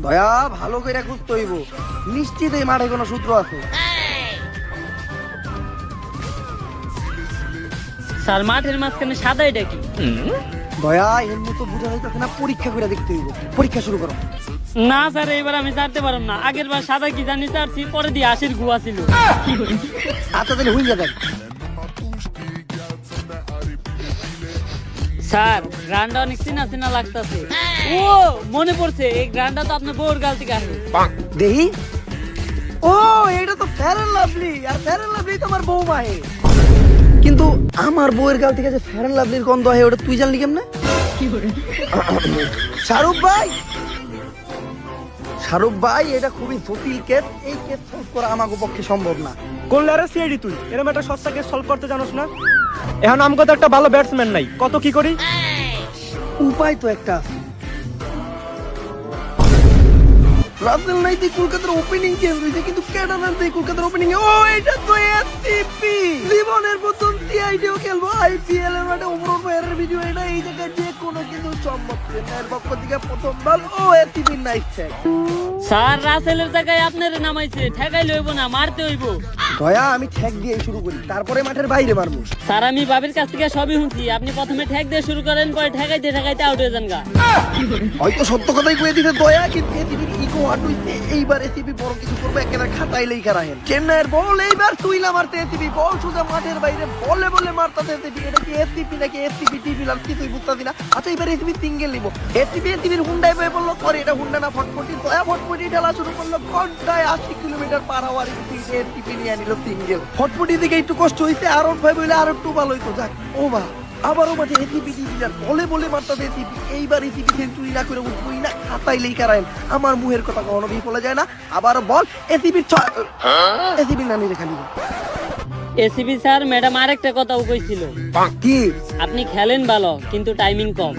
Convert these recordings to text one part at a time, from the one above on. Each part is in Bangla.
দয়া ভালো করে খুঁজতে হইব, নিশ্চিত এই মাঠে কোনো সূত্র আছে। স্যার মাঠের মাঝখানে সাদা এটা কি? দয়া এর মতো বোঝা যাইতেছে না, পরীক্ষা করে দেখতে হইব। পরীক্ষা শুরু করো। না স্যার এবার আমি চারতে পারলাম না, আগের বার সাদা কি জানি চারছি, পরে দিয়ে আশির গুয়া ছিল। আচ্ছা তাহলে হইয়া দেন। স্যার গ্রান্ডা অনেক চিনা চিনা লাগতেছে। ও মনে পড়ছে, এই গ্রান্ডা তো আপনার বউর গাল থেকে আসে। দেহি, ও এটা তো ফেয়ার এন্ড লাভলি, আর ফেয়ার এন্ড লাভলি তোমার বৌমা হে। কিন্তু আমার বউয়ের গাল থেকে যে ফেয়ার এন্ড লাভলির গন্ধ হয় ওটা তুই জানলি কেমনে? শাহরুখ ভাই, শাহরুখ ভাই এটা খুবই জটিল কেস, এই কেস সলভ করা আমার পক্ষে সম্ভব না। কোন লেয়ারে সিআইডি তুই এরকম একটা সস্তা কেস সলভ করতে জানোস না? এখন আমগো তো একটা ভালো ব্যাটসম্যান নাই, কত কি করি? উপায় তো একটা আছে। রাসেল নাইতি কলকাতার ওপেনিং চেঞ্জ হয়েছে, কিন্তু ক্যাডার দেই কলকাতার ওপেনিং এ ও এটা তো এসসিপি জীবনের প্রথম সিআইডিও খেলবো আইপিএল এর মাঠে ওভারঅল প্লেয়ারের ভিডিও এটা এই জায়গায় যে কোনো কিছু সম্ভব। চেন্নাইয়ের পক্ষ থেকে প্রথম বল ও এসসিপি নাইস ট্যাগ। স্যার রাসেলের জায়গায় আপনার নামাইছে, ঠেকাইলে হইব না, মারতে হইব। দয়া আমি ঠ্যাক দিয়ে শুরু করি, তারপরে মাঠের বাইরে মারবো। স্যার আমি বাবির কাছ থেকে সবই শুনছি, আপনি প্রথমে ঠেক দিয়ে শুরু করেন, পরে ঠেকাইতে ঠেকাইতে আউট হয়ে যান গা। হয়তো সত্য কথাই কয়ে দিতে দয়া, কিন্তু এসিপির ইগো হার্ট হইছে। এইবার এসিপি বড় কিছু করবে, একেবারে খাতাই লেখা রাখেন। চেন্নাইয়ের বল এইবার তুইলা মারতে এসিপি, বল সোজা মাঠের বাইরে বলে বলে মারতাছে এসিপি। এটা কি এসিপি নাকি এসিপি টিভি লাভ কিছুই বুঝতাছি না। আচ্ছা এবার এসিপি সিঙ্গেল নিব, এসিপির হুন্ডায় বয়ে বললো সরি এটা হুন্ডা না ফটফটি। দয়া ফটফটি ঢালা শুরু করলো, ঘন্টায় 80 কিলোমিটার পার হওয়ার এসিপি নিয়ে নিল সিঙ্গেল। ফটফটি দিকে একটু কষ্ট হয়েছে, আরো ভাই বলে আরো একটু ভালো হইতো। যাক ও বা আবারও মাঠে এসিপি ডিভিলার বলে বলে মারতাছে এসিপি। এইবার এসিপি সেঞ্চুরি না করে উঠবই না, খাতাই লেখা রাখেন। আমার মুহের কথা কখনো বিফলে যায় না। আবার বল এসিপির এসিপি নানি রেখা নিব। এসিবি স্যার ম্যাডাম আরেকটা কথাও কইছিল, কি? আপনি খেলেন ভালো কিন্তু টাইমিং কম।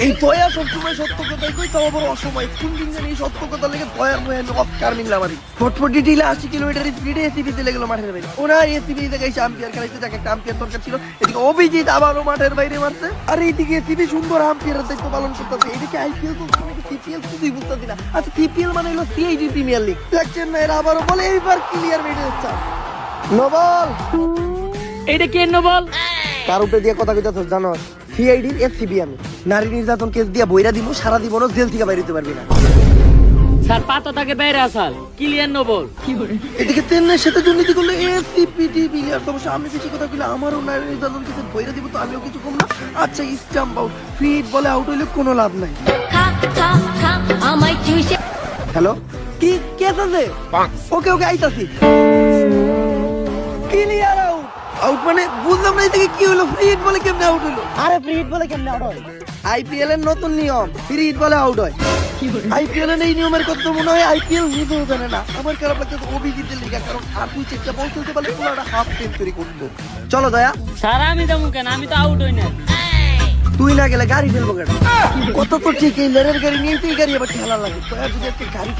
এই দয়া সবসময় সত্য কথাই কই, তাও আবার অসময়। কোন দিন জানি এই সত্য কথা লেগে দয়ার মুহে আমি অস্কার মিললাম। আমি ফটফটি ডিলে 80 কিলোমিটার স্পিডে এসিপি চলে গেল মাঠের বাইরে। ওরা এসিপি জায়গায় এসে আম্পিয়ার খেলাইছে, যাকে একটা আম্পিয়ার দরকার ছিল। এদিকে অভিজিৎ আবারও মাঠের বাইরে মারছে, আর এইদিকে এসিপি সুন্দর আম্পিয়ারের দায়িত্ব পালন করতেছে। এদিকে আইপিএল চলছে নাকি সিপিএল কিছুই বুঝতেছি না। আচ্ছা সিপিএল মানে হলো সিআইডি প্রিমিয়ার লিগ। দেখছেন না, এরা আবারও বলে এইবার ক্লিয়ার মেডে যাচ্ছে। নবল এইটা কে বল? কার উপরে দিয়ে কথা কইতাছ জানো? সিআইডির এসসিবি আমি। নারী নির্যাতন কেস দিয়া বইরা দিব, সারা জীবনও জেল থেকে বাইরে হতে পারবি না। স্যার পাতা তাকে বাইরে আসাল, ক্লিয়ার নো বল। এদিকে চেন্নাইয়ের সাথে দুর্নীতি করলে এসসিপিটি প্লেয়ার সমস্যা। আমি বেশি কথা কইলে আমারও নারী নির্যাতন কেসে বইরা দিব, তো আমিও কিছু কম না। আচ্ছা স্টাম্প আউট, ফিট বলে আউট হইলে কোনো লাভ নাই। হ্যালো, কি কেস আছে? ওকে ওকে আইতাছি। Clear out. আউট মানে বুঝলাম না, এদিকে কি হলো? ফ্রি হিট বলে কেমনে আউট হলো? আরে ফ্রি হিট বলে কেমনে আউট হয়? আইপিএল এর নতুন নিয়ম, ফ্রি হিট বলে আউট হয়। আইপিএল এর এই নিয়মের কথা মনে হয় আইপিএল নিজেও জানে না। আমার খারাপ লাগছে অভিজিতের লিগা, কারণ আর তুই চেষ্টা পৌঁছতে পারলে পুরোটা হাফ সেঞ্চুরি করতো। চলো দয়া। স্যার আমি যাবো কেন, আমি তো আউট হই না। তুই না গেলে গাড়ি ফেলবো কেন? কত তো ঠিক, এই লেরের গাড়ি নিয়ে এই গাড়ি আবার খেলা লাগে। দয়া যদি একটা গাড়ি